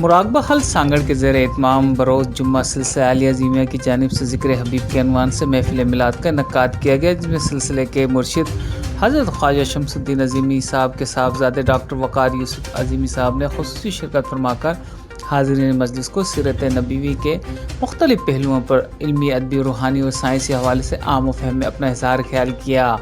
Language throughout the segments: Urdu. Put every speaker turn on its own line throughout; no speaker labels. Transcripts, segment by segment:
مراقبہ حل سانگڑ کے زیر اہتمام بروز جمعہ سلسلہ عالیہ عظیمیہ کی جانب سے ذکر حبیب کے عنوان سے محفل میلاد کا انعقاد کیا گیا، جس میں سلسلے کے مرشد حضرت خواجہ شمس الدین عظیمی صاحب کے صاحبزادے ڈاکٹر وقار یوسف عظیمی صاحب نے خصوصی شرکت فرما کر حاضرین مجلس کو سیرت نبوی کے مختلف پہلوؤں پر علمی، ادبی، روحانی اور سائنسی حوالے سے عام و فہم میں اپنا اظہار خیال کیا،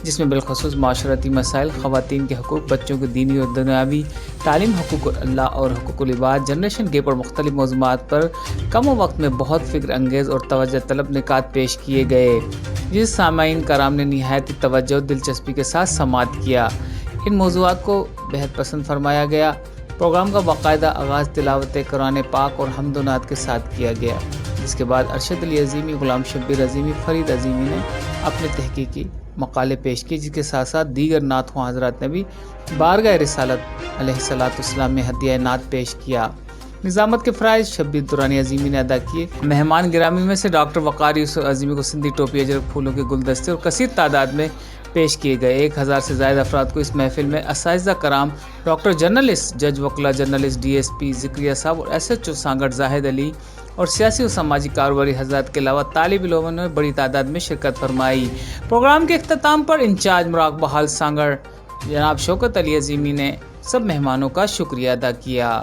جس میں بالخصوص معاشرتی مسائل، خواتین کے حقوق، بچوں کی دینی اور دنیاوی تعلیم، حقوق اللہ اور حقوق العباد، جنریشن گیپ اور مختلف موضوعات پر کم وقت میں بہت فکر انگیز اور توجہ طلب نکات پیش کیے گئے، جس سامعین کرام نے نہایت توجہ اور دلچسپی کے ساتھ سماعت کیا۔ ان موضوعات کو بہت پسند فرمایا گیا۔ پروگرام کا باقاعدہ آغاز تلاوت قرآن پاک اور حمد و نعت کے ساتھ کیا گیا، جس کے بعد ارشد علی عظیمی، غلام شبیر عظیمی، فرید عظیمی نے اپنے تحقیقی مقالے پیش کیے، جس کے ساتھ ساتھ دیگر نعت خواں حضرات نے بھی بارگاہ رسالت علیہ السلام میں ہدیہ نعت پیش کیا۔ نظامت کے فرائض شبیر درانی عظیمی نے ادا کیے۔ مہمان گرامی میں سے ڈاکٹر وقار یوسف عظیمی کو سندھی ٹوپی، اجرک پھولوں کے گلدستے اور کثیر تعداد میں پیش کیے گئے۔ 1000 سے زائد افراد کو اس محفل میں اساتذہ کرام، ڈاکٹر جرنلسٹ، جج وکلا جرنلسٹ، ڈی ایس پی ذکریہ صاحب اور ایس ایچ او سانگڑ زاہد علی اور سیاسی و سماجی کاروباری حضرات کے علاوہ طالب علموں نے بڑی تعداد میں شرکت فرمائی۔ پروگرام کے اختتام پر انچارج مراقبہ حال سانگڑ جناب شوکت علی عظیمی نے سب مہمانوں کا شکریہ ادا کیا۔